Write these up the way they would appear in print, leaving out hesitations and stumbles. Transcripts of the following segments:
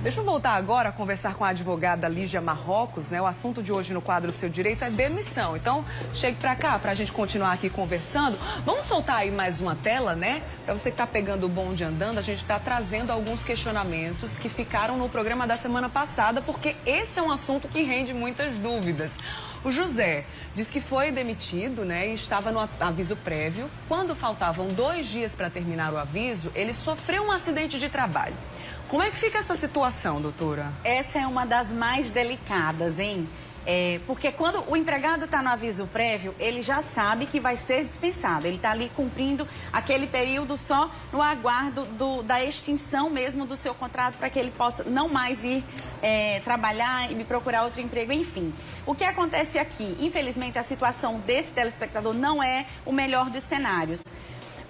Deixa eu voltar agora a conversar com a advogada Lígia Marrocos, né? O assunto de hoje no quadro Seu Direito é demissão. Então, chegue pra cá pra gente continuar aqui conversando. Vamos soltar aí mais uma tela, né? Pra você que tá pegando o bonde andando, a gente tá trazendo alguns questionamentos que ficaram no programa da semana passada, porque esse é um assunto que rende muitas dúvidas. O José diz que foi demitido, né, e estava no aviso prévio. Quando faltavam 2 dias para terminar o aviso, ele sofreu um acidente de trabalho. Como é que fica essa situação, doutora? Essa é uma das mais delicadas, hein? Porque quando o empregado está no aviso prévio, ele já sabe que vai ser dispensado. Ele está ali cumprindo aquele período só no aguardo da extinção mesmo do seu contrato para que ele possa não mais ir trabalhar e me procurar outro emprego, enfim. O que acontece aqui? Infelizmente, a situação desse telespectador não é o melhor dos cenários.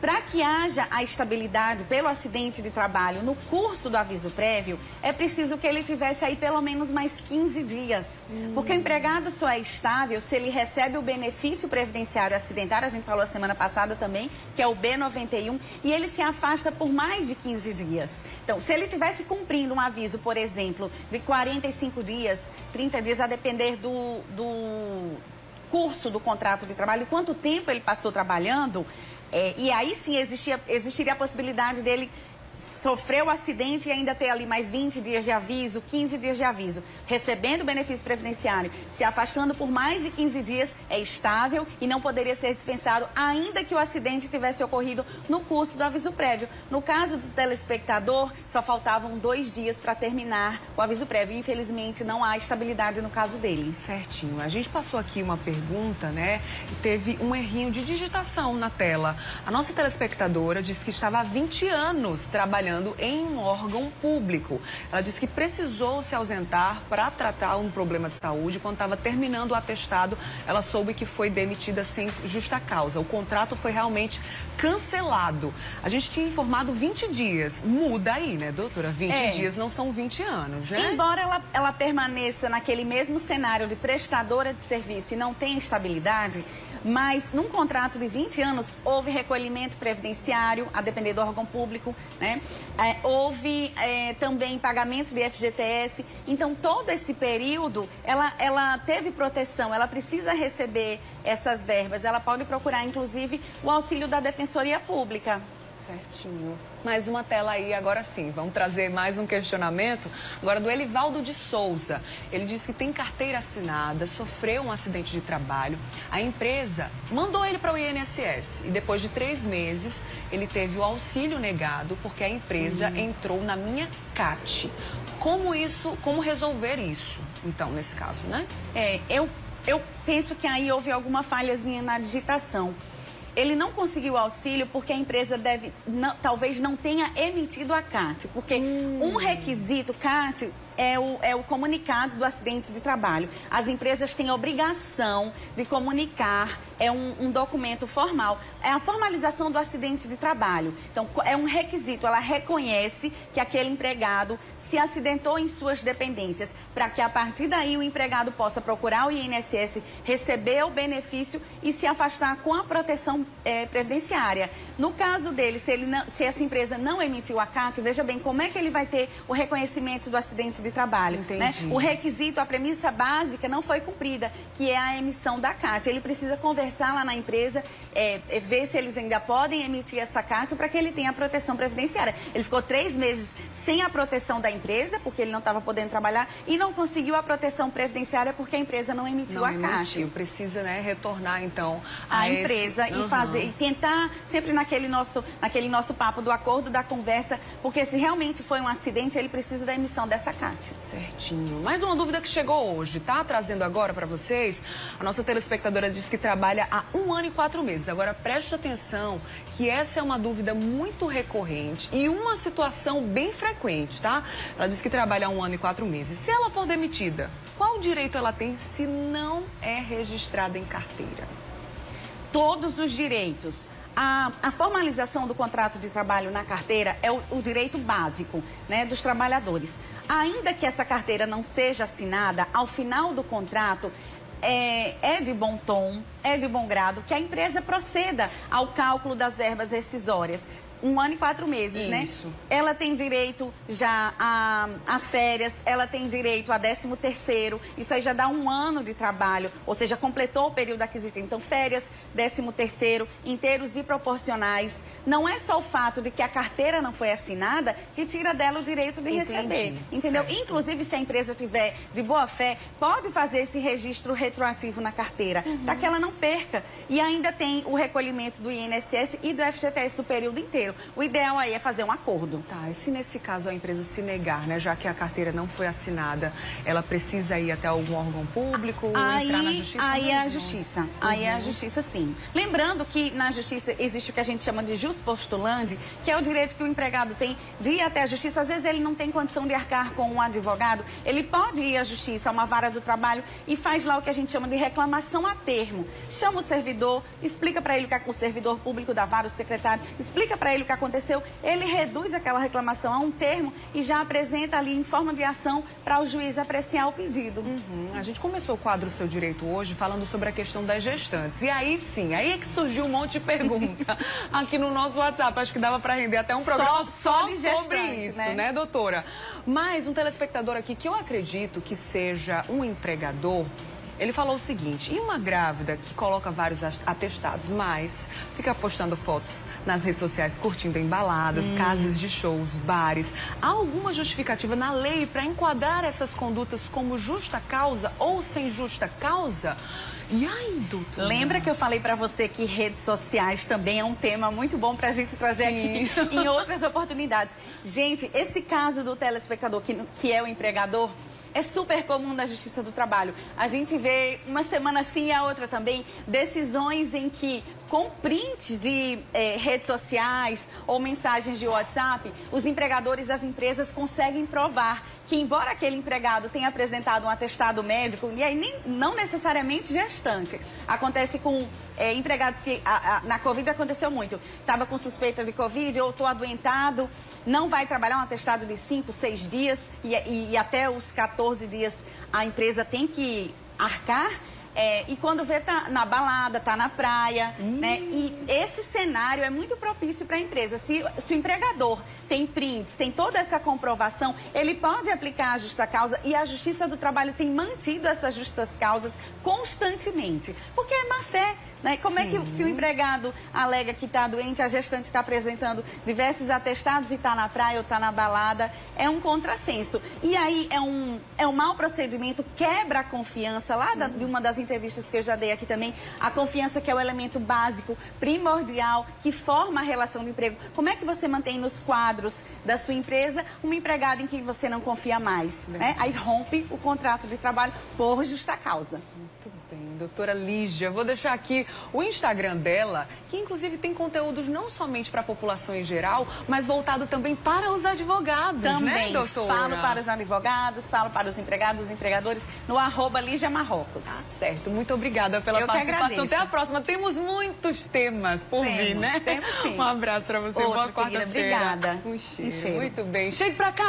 Para que haja a estabilidade pelo acidente de trabalho no curso do aviso prévio, é preciso que ele tivesse aí pelo menos mais 15 dias. Porque o empregado só é estável se ele recebe o benefício previdenciário acidentário, a gente falou a semana passada também, que é o B91, e ele se afasta por mais de 15 dias. Então, se ele estivesse cumprindo um aviso, por exemplo, de 45 dias, 30 dias, a depender do curso do contrato de trabalho, quanto tempo ele passou trabalhando, e aí sim existiria a possibilidade dele sofrer o acidente e ainda ter ali mais 20 dias de aviso, 15 dias de aviso, recebendo o benefício previdenciário, se afastando por mais de 15 dias, é estável e não poderia ser dispensado, ainda que o acidente tivesse ocorrido no curso do aviso prévio. No caso do telespectador, só faltavam 2 dias para terminar o aviso prévio. Infelizmente, não há estabilidade no caso dele. Certinho. A gente passou aqui uma pergunta, né? E teve um errinho de digitação na tela. A nossa telespectadora disse que estava há 20 anos trabalhando em um órgão público. Ela disse que precisou se ausentar para tratar um problema de saúde. Quando estava terminando o atestado, ela soube que foi demitida sem justa causa. O contrato foi realmente cancelado. A gente tinha informado 20 dias. Muda aí, né, doutora? 20 dias não são 20 anos, né? Embora ela permaneça naquele mesmo cenário de prestadora de serviço e não tenha estabilidade, mas num contrato de 20 anos houve recolhimento previdenciário, a depender do órgão público, né? Houve também pagamento de FGTS. Então, todo esse período, ela teve proteção, ela precisa receber essas verbas. Ela pode procurar, inclusive, o auxílio da Defensoria Pública. Certinho. Mais uma tela aí, agora sim. Vamos trazer mais um questionamento. Agora do Elivaldo de Souza. Ele disse que tem carteira assinada, sofreu um acidente de trabalho. A empresa mandou ele para o INSS e depois de 3 meses ele teve o auxílio negado porque a empresa entrou na minha CAT. Como resolver isso, então, nesse caso, né? Eu penso que aí houve alguma falhazinha na digitação. Ele não conseguiu auxílio porque a empresa talvez não tenha emitido a CAT. Porque um requisito CAT é o comunicado do acidente de trabalho. As empresas têm a obrigação de comunicar, é um documento formal. É a formalização do acidente de trabalho. Então, é um requisito, ela reconhece que aquele empregado se acidentou em suas dependências, para que a partir daí o empregado possa procurar o INSS, receber o benefício e se afastar com a proteção previdenciária. No caso dele, se essa empresa não emitiu a CAT, veja bem como é que ele vai ter o reconhecimento do acidente de trabalho. Né? O requisito, a premissa básica não foi cumprida, que é a emissão da CAT. Ele precisa conversar lá na empresa, ver se eles ainda podem emitir essa CAT para que ele tenha a proteção previdenciária. Ele ficou 3 meses sem a proteção da empresa, porque ele não estava podendo trabalhar, e não conseguiu a proteção previdenciária porque a empresa não emitiu a CAT. Precisa, né, retornar, então, a empresa e tentar sempre naquele nosso papo do acordo, da conversa, porque se realmente foi um acidente, ele precisa da emissão dessa CAT. Certinho. Mais uma dúvida que chegou hoje, tá? Trazendo agora para vocês. A nossa telespectadora diz que trabalha há 1 ano e 4 meses. Agora, preste atenção que essa é uma dúvida muito recorrente e uma situação bem frequente, tá? Ela diz que trabalha há 1 ano e 4 meses. Se ela for demitida, qual direito ela tem se não é registrada em carteira? Todos os direitos. A formalização do contrato de trabalho na carteira é o direito básico, né, dos trabalhadores. Ainda que essa carteira não seja assinada, ao final do contrato, é de bom tom, é de bom grado que a empresa proceda ao cálculo das verbas rescisórias. 1 ano e 4 meses, né? Isso. Ela tem direito já a férias, ela tem direito a 13º, isso aí já dá 1 ano de trabalho, ou seja, completou o período aquisitivo. Então, férias, 13º, inteiros e proporcionais. Não é só o fato de que a carteira não foi assinada que tira dela o direito de receber, entendeu? Certo. Inclusive, se a empresa tiver de boa fé, pode fazer esse registro retroativo na carteira, para que ela não perca. E ainda tem o recolhimento do INSS e do FGTS do período inteiro. O ideal aí é fazer um acordo. Tá, e se nesse caso a empresa se negar, né, já que a carteira não foi assinada, ela precisa ir até algum órgão público, entrar na justiça? Aí é a justiça. Aí é a justiça, sim. Lembrando que na justiça existe o que a gente chama de jus postulandi, que é o direito que o empregado tem de ir até a justiça. Às vezes ele não tem condição de arcar com um advogado, ele pode ir à justiça, a uma vara do trabalho, e faz lá o que a gente chama de reclamação a termo. Chama o servidor, explica para ele o que é o servidor público da vara, o secretário, explica para ele o que aconteceu, ele reduz aquela reclamação a um termo e já apresenta ali em forma de ação para o juiz apreciar o pedido. A gente começou o quadro Seu Direito hoje falando sobre a questão das gestantes. E aí sim, aí é que surgiu um monte de pergunta aqui no nosso WhatsApp. Acho que dava para render até um programa só de sobre gestantes, isso, né, doutora? Mas um telespectador aqui que eu acredito que seja um empregador, ele falou o seguinte: e uma grávida que coloca vários atestados, mas fica postando fotos nas redes sociais curtindo em baladas, casas de shows, bares, há alguma justificativa na lei para enquadrar essas condutas como justa causa ou sem justa causa? E aí, doutora? Lembra que eu falei pra você que redes sociais também é um tema muito bom pra gente trazer aqui em outras oportunidades. Gente, esse caso do telespectador que é o empregador é super comum na Justiça do Trabalho. A gente vê uma semana sim e a outra também decisões em que, com prints de redes sociais ou mensagens de WhatsApp, os empregadores das empresas conseguem provar que, embora aquele empregado tenha apresentado um atestado médico, e aí não necessariamente gestante, acontece com empregados que na Covid aconteceu muito, estava com suspeita de Covid ou estou adoentado, não vai trabalhar, um atestado de 5, 6 dias e até os 14 dias a empresa tem que arcar. E quando vê, tá na balada, tá na praia, né? E esse cenário é muito propício para a empresa. Se o empregador tem prints, tem toda essa comprovação, ele pode aplicar a justa causa e a Justiça do Trabalho tem mantido essas justas causas constantemente. Porque é má fé. Né? Como é que o empregado alega que está doente, a gestante está apresentando diversos atestados e está na praia ou está na balada? É um contrassenso. E aí é um mau procedimento, quebra a confiança. Lá de uma das entrevistas que eu já dei aqui também, a confiança que é o elemento básico, primordial, que forma a relação de emprego. Como é que você mantém nos quadros da sua empresa uma empregada em quem você não confia mais? Né? Aí rompe o contrato de trabalho por justa causa. Muito bem, doutora Lígia. Vou deixar aqui o Instagram dela, que inclusive tem conteúdos não somente para a população em geral, mas voltado também para os advogados, também, né, doutora? Falo para os advogados, falo para os empregados, os empregadores, no @Lígia Marrocos. Tá certo. Muito obrigada pela Eu participação. Até a próxima. Temos muitos temas por vir, né? Temos sim. Um abraço para você. Boa quarta-feira. Obrigada. Um cheiro. Muito bem. Chegue para cá.